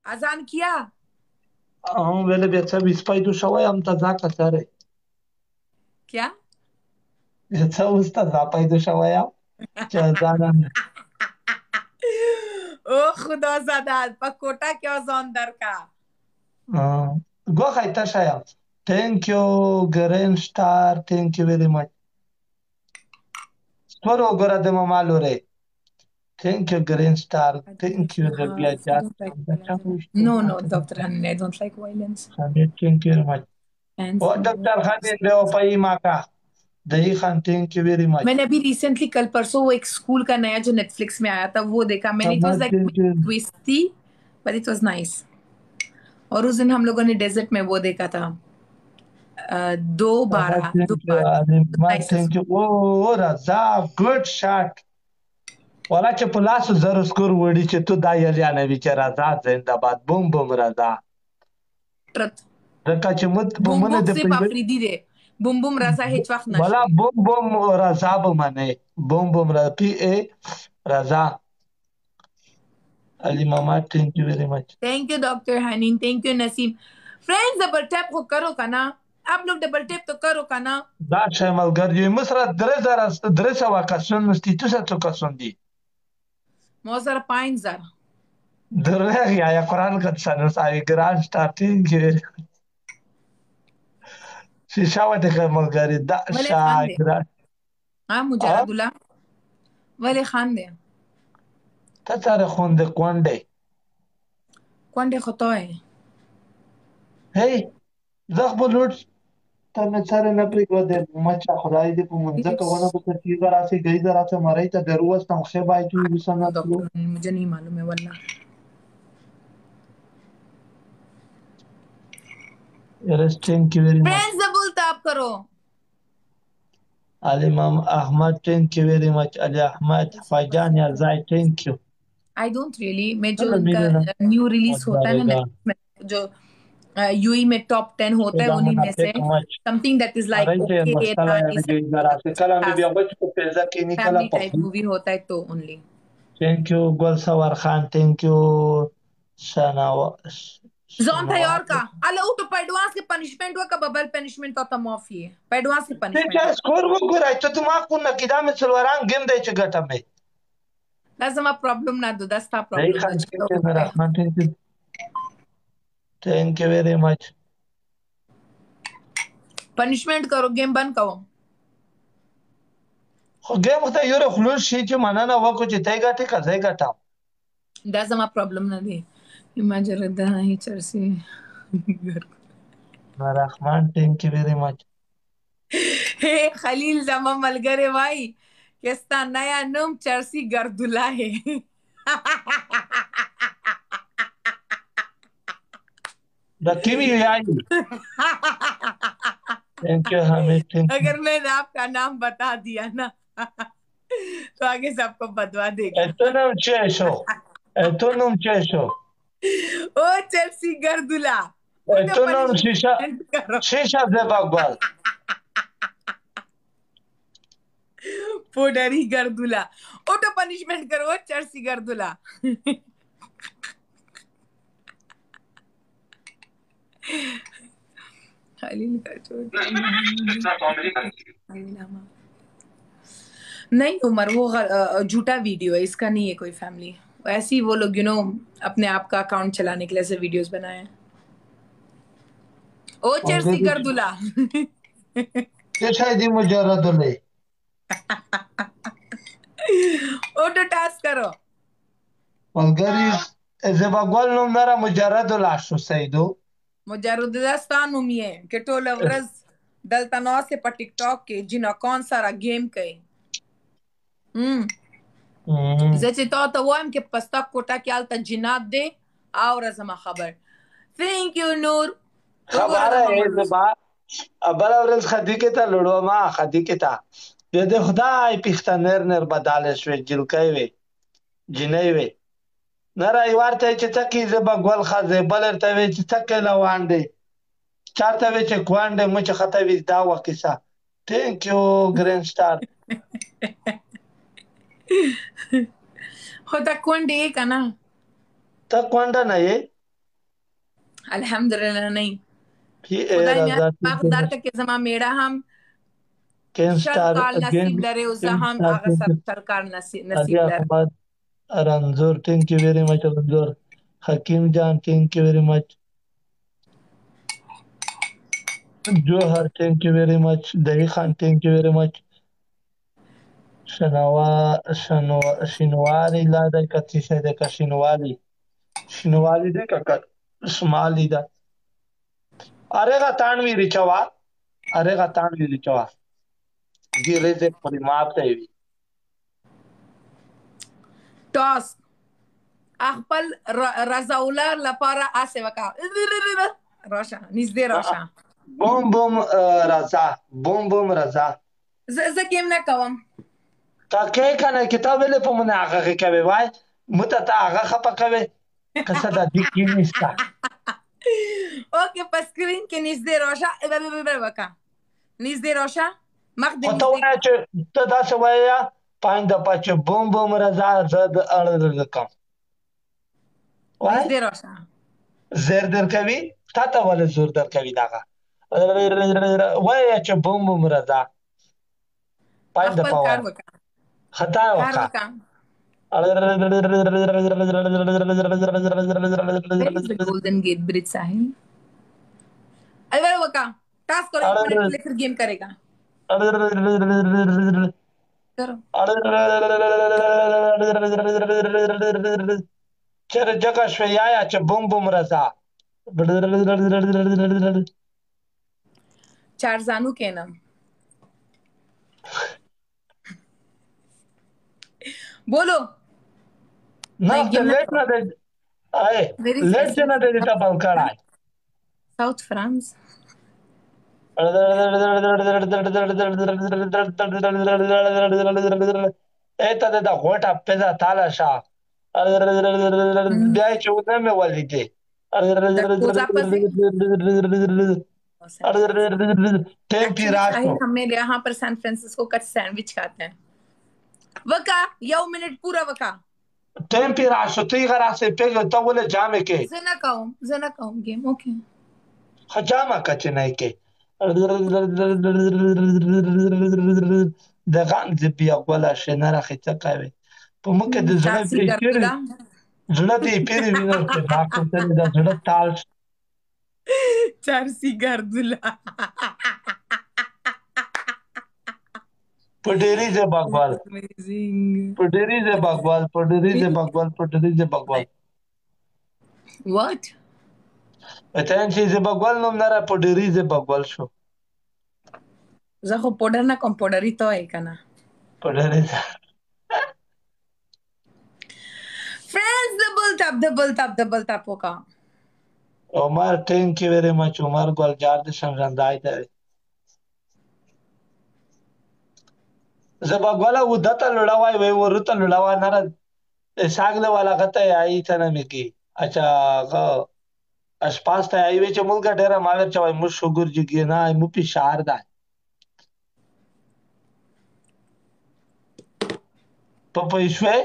अजान किया? Vele viața mi spai tu šavai am ta zaka sare. क्या? Viața usta zapai tu šavai am. Če zana. ओ खुदा ज़ादा पकोटा क्या जोंदर का। Go haita shaya. Thank you, Green Star. Thank you very much. Sporo gora de mamalore. Thank you, Green Star. I don't Thank like you, you. Rabia I Jat. don't like Bacha violence. mushto. No, no, Dr. Hanin, I don't like violence. Thank you very much. And Oh, Dr. Khan, Leo Pai Maka. Dahi Khan, thank you very much. मैंने अभी रिसेंटली कल परसों वो एक स्कूल का नया जो नेटफ्लिक्स में आया था वो देखा मैंने। It was like Thank you. Twisty but it was nice. और उस दिन हम लोगों ने डेजर्ट में वो देखा था, दो Thank you. बारह nice. Thank you. Oh, Raza, good shot. Wala چې په لاسو زر سکور وړي چې تو دا یلیانوي چې راځه زنده‌باد بوم بوم راځه ट्रुथ। ځکه چې موږ په बुम مونږ बुम د सिर्फ پیژ आफरीदी दे। बुम बुम रजा हिच वक्त ولا नशे। بوم بوم راځه به منې بوم بوم را پی ای راځه علي ماما thank you very much thank you doctor हनीन, thank you Naseem. Friends double tap को करो का ना, आप लोग डबल टैप तो करो का ना। دا شی ملګری موږ سره 3,000 کسان مستی تو څه کسان دي बहुत सारा 5,000। درې یا قرآن کتسانو ساوي ګران سٹارټینګ شیشا وته ملګری دا वले खान दे। شاګران हाँ ا मुजरदुल्ला वले खान दे। ته سره خوند کونډه कौन दे खतो है? هی زه خپل لوټ ته مې سره نه پرېږدې مچه خدای دې په منځکه ونه Yes। بکړي چې راسي گئی راسه مړی ته دروستم خې بای تو وسنه تلو डॉक्टर हनीन मुझे नहीं मालूम है वल्ला। Yes, thank you very much. Friends double tap करो। Ali Imam Ahmad, thank you very much. Ali Ahmad, Fajan Yazai, thank you. I don't really, मैं जो Allah इनका mire na न्यू रिलीज होता है ना Wadvarega. Netflix में, जो यूई में टॉप 10 होता है उन्हीं Udamana में से pek much. Something that is like Arite okay masala ya nice nige garase. Kala mi biya bach ko peza ki ni kala family type pakhu. Movie होता है तो only. Thank you, Gol Sawar Khan. Thank you, Shanawa. Zone था Shanawa. और का अले उठ पेडवांस के पनिशमेंट हुआ का बबल पनिशमेंट तो माफी है पेडवांस की पनिशमेंट Teacher, हुआ। score wo gurai. To tuma kunna kidame sulwaran game de chigata me. लाजम आप प्रॉब्लम ना दो, दस्ता Dai प्रॉब्लम दो Khan, thank चलो you, होते। Rahman. Thank you. Thank you very much. Punishment करो, गेम बंद करो। خو ګیم خو ته یو خلوص شي چې مننه وکړو چې تی ګټې که زه ګټم लाजम आप प्रॉब्लम ना दे। इमाजर ही चर्सी। رحمان thank you very much हे खलील जमा मलगरे भाई, किसका नया नम चर्सी गर्दुला है। د کیمی یای thank you حمید thank you अगर मैंने आपका नाम बता दिया ना तो आगे सबको बदवा देगा। etonum cheso etonum cheso ओ चर्सी गर्दुला, उठो etonum shisha पनिशमेंट करो। shisha zebagwal पोडरी गर्दुला, उठो पनिशमेंट करो। ओ चर्सी गर्दुला। खलील का नहीं उमर, वो झूठा वीडियो है, इसका नहीं है कोई फैमिली। ऐसे ही वो लोग अपने आप का अकाउंट चलाने के लिए ऐसे वीडियोस बनाए हैं। ओ चर्सी ملګری गर्दुला। څه شی دی مجرد له ओटो टास्क करो। ملګری زبagwal نوم نره مجرد لا شو سیدو मुजरुदस्तान उमिए के टोल अवरज दलतनौ से पर टिकटॉक के जिना कौन सारा गेम कई। Zece to wam ke pasta kota ke alta jinat de और जमा खबर। थैंक यू नूर। उगोरा خبره जमा ای मलूस। زبا بل ورځ خدي کې ته لړو ما خدي کې ته د خدای پښتنر نر بدل شوې جلکې وي جنې وي نره ورته چې تکي زبا ګل خزه بلرته وي چې تکي لواندې چارته وي چې کوانډه مچ خطه وي دا وکیسه ثانک یو ګرین سٹار होता कौन डे का ना। ته کوانډه نه یې الحمدلله نہیں اے خدای رضا میان باغدار ته کې زما میړه هم کین شل سٹار کال اگین نصیب لري او زه کین هم سٹار هغه سره شل کال علی نصیب لرم احمد رنزور thank you very much رنزور حکیم جان thank you very much جوهر thank you very much دهی خان thank you very much شنواری لا ده کتی شه ده که شنوالی ده که شمالی ده ارega تانوی ریچوا ارega تانوی ریچوا ګیرې دې پرې ماته وي ټاس خپل رضاولر لپاره اسې وکا راشه نږدې راشه بوم بوم رضا بوم بوم رضا زه گیم نه کوم تا کې کنه کتاب له په منه هغه کوي وای مته تا هغه خپه کوي کسه د دې کې نشته اوکې په سکرین کې نږدې راشه وکا نږدې راشه مخ دې خو ته وایه چې ته داسې وایه پاینده پچه بوم بوم رضا زه د اړه کوم وای نږدې راشه زیر در کوي تا ته ولې زور در کوي دغه وایه چې بوم بوم رضا پاینده خپل کار وکا خطا کار وکړه وکا Where is the Golden Gate Bridge, Sahil? अरे वका टास्क करो 1 मिनट के लिए फिर गेम करेगा करो چر جگہ شویا چې بوم بوم رضا चारजानू के नाम बोलो نه ته لیټ نه دی لیټ چې نه دی ته بل کړای साउथ फ्रांस ایته د غوټه پیدا تاله شا بیا چې ونه مې ولیدې ټیمپی راشو हमने यहाँ पर सैन फ्रांसिस्को का सैंडविच खाते हैं वका यो मिनट पूरा वका ټیمپی راشو تی غراسه پیګ ته ولې جامې کې زنا کوم گیم اوکے خجامه کچنه کې دغه د بیا ولا شنه راخې څه کوي په مکه د زړه دې پیری وینو چې دا کوم څه د زړه تال چارسی ګردولا پډيري زه بغوال پډيري زه بغوال what اتن چې زه بغوال نوم نه را پډيري زه بغوال شو زه خو پودر نه کوم پودري ته وای کنه پډيري friends double tap وکا عمر thank you very much عمر ګلجار د شمرندای ته زبغولا ودته لړوای وای ورته لړوا نه ساګله والا غته آی ته نه مکی اچھا اشپاس ته آی وی چې ملګر ډیره ماور چوي مو شوګر جګی نه مو په شهر ده په پېښوي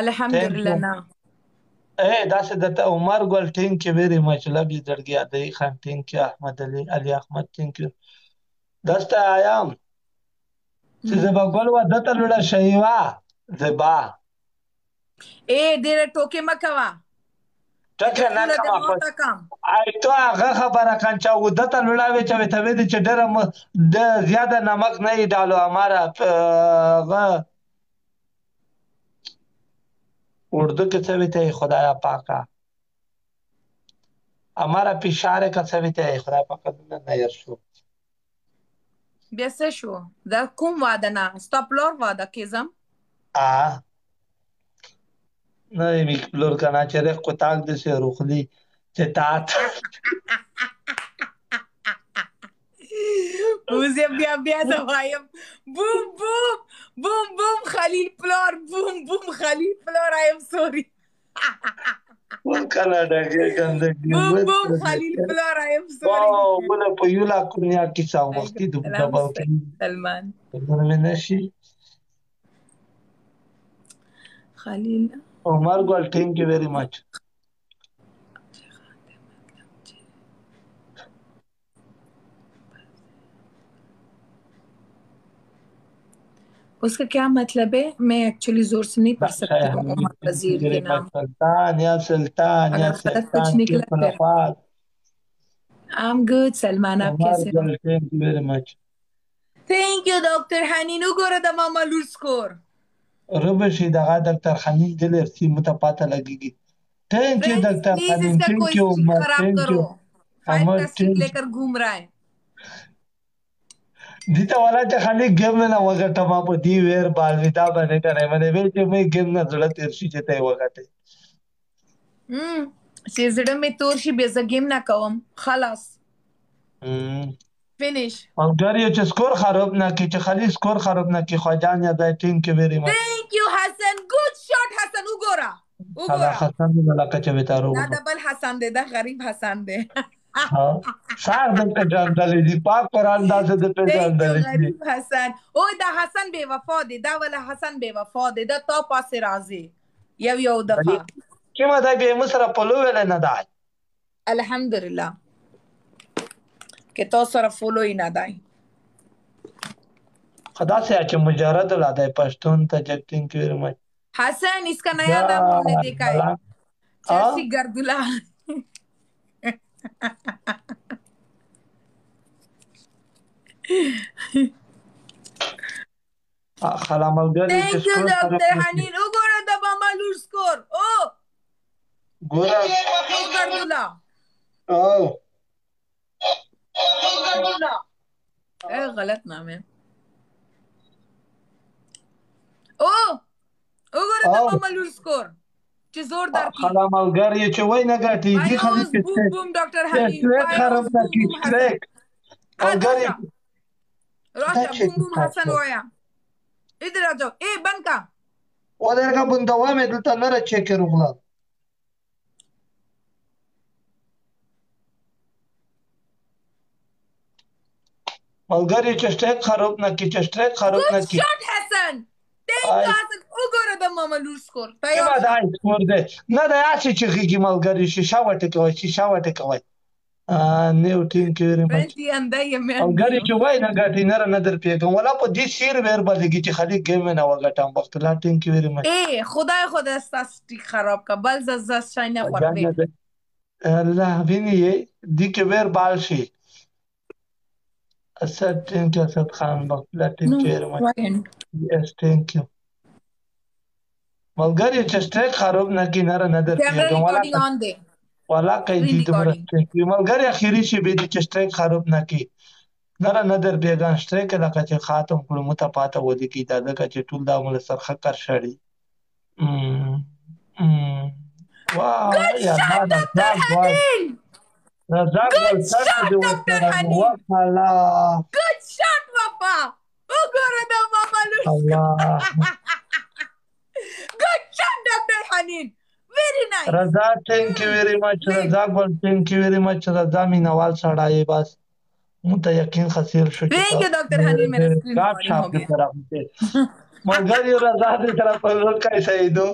الحمدلله نه داسې دته عمر ګل ټینک ویری مچ لب یې درګیا دی خان ټینک احمد علي احمد ټینک دسته آیام چې زبا ګل و دته لړ شیوا زبا ډېر ټوکې مکوا ټکه نه کوم آی تو هغه خبره کان چې و دته لړاوي چې ته وې چې ډېر د زیاده نمک نه ډالو हमारा اردو کې څه ویته خدایا پاکا हमारा पिशारे का څه ویته خدای پاک نه ير شو بیا څه شو دا کوم واده نه ستاپلور واده کېزم نه می پلور کنه چې رخ کو تاک د سه روخلی چې تات وزه بیا زوایم بوم خلیل پلور بوم خلیل پلور I am sorry کاناډا کې ګندګي بوم خلیل پلور I am sorry ولا په یو لا کونیا کې څاو مستي د ډبل سلمان مې نشي خلیل عمر ګل thank you very much उसका क्या मतलब है? मैं एक्चुअली जोर से नहीं पढ़ सकती हूँ Shaykhani, मोहम्मद thank you वजीर very के much. नाम। Sultan, अगर ya गलत कुछ Sultan, निकला كيف फिर। الأخبار? आई एम गुड सलमान, आप Omar कैसे हो? girl, thank you very much. Thank you doctor हनीन, उगोरा द मामा लूर score. Rubeshi daga Dr. Khalil diler si mutapata lagigi. Thank you friends Dr. Please Khalil, इसका thank कोई you स्ट्रिक Omar, खराब thank करो। you. 5 Omar, का स्ट्रिक thank you. लेकर घूम रहा है। Dita wala cha Khalil game na wagata ma po di wer bal vita bane kare mane ve che me game na zula tirshi che tay wagate. چې زړه مې تور شي بیا زه ګیم نه کوم، خلاص Hmm. فینیش. ملګری چې سکور خراب نه کی چې خالي سکور خراب نه کی خواجان یا دای ټینک یو ویری مچ ثانک یو حسن، ګود شاٹ حسن. وګوره خلا وګوره، خسن ملکه چې وتارو دا نو د بل حسن دی، دا غریب حسن دی. ها سار د په ځان دلې دی پاک قران داسې د په ځان ثانک یو دلې دی غریب حسن. او دا حسن بے وفا دی، دا ولا حسن بے وفا دی، دا تو پاسه راځي یو دفعه. کما دای به مصر په لو ول نه دای الحمدلله که تو سره فولو یې نه دی. خدا سے چې مجرد لا دای پښتون ته جګتین کې ویری مچ حسن इसका नया या नाम हमने देखा है, ها चर्सी गर्दुला. خلا ملګری چې थैंक यू سکور डॉक्टर हनीन. उगोरा द मामा लूर स्कोर. ओ ګورا गर्दुला او गलत नाम है. ओ उगोरा द او मामा लूर स्कोर چې जोरदार की. خلا ملګری چې وای نه ګټي دی خالي फायोज बूम کې बूम डॉक्टर हनीन, स्ट्रेक खराब फायोज ना बूम की बूम हसन. स्ट्रेक मलګरी राशा बूम बूम हसन वाया. इधर आ जाओ. ए बंद का. ودرګه بندوه مې دلته نه را چیک کړو ملګری چې سټریک خراب نه کی چې سټریک خراب نه गुड کی शॉट हसन. थैंक آی यू हसन. उगोरा द मामा लूर स्कोर. کما तैयार دا سکور دی نه دا چې چې غیږي ملګری شیشه وټه کوي شیشه وټه کوي نیو ټیم کې ویری مچ فرنسي انده یې مې ملګری اندیو. چې وای نه ګټي نه در پیګم ولا په دې شیر ور باندې چې خالي گیم نه وګټم وخت لا ټیم کې ویری مچ ए خدا استاستی خراب کا بل ز شاینه خورده. الله ویني دې کې ور بال شي اسد ټینک یو اسد خان وخت لا ټیم کې ویری مچ یس ټینک یو ملګری چې سټریک خراب نه کی نه در कैमरा پیګم ولا रिकॉर्डिंग ऑन दे. ولا کوي Screen دې دومره recording. سټریک ملګری اخیری شي به دې چې سټریک خراب نه کی نه در پیګان سټریک لکه چې خاتم کړو مته پاته ودی کی دا دغه چې ټول دا مول سرخه کر شړی واه Good یا shot, دا Dr. Hanin. رزاق Good ول سر shot, دې Dr. وکړه Hanin. وکاله Good shot, Papa. وګوره دا ماما لور. الله Good shot, Dr. Hanin. Very nice. رضا thank you very much رزاق ول thank you very much رضا مینوال سړای بس مته یقین خسیر شو Thank you, Dr. Hanin. मेरा स्क्रीन काट रिकॉर्डिंग छाप हो की गया. तरफ से मगर ये रजा की तरफ पर लोग कैसे ही दो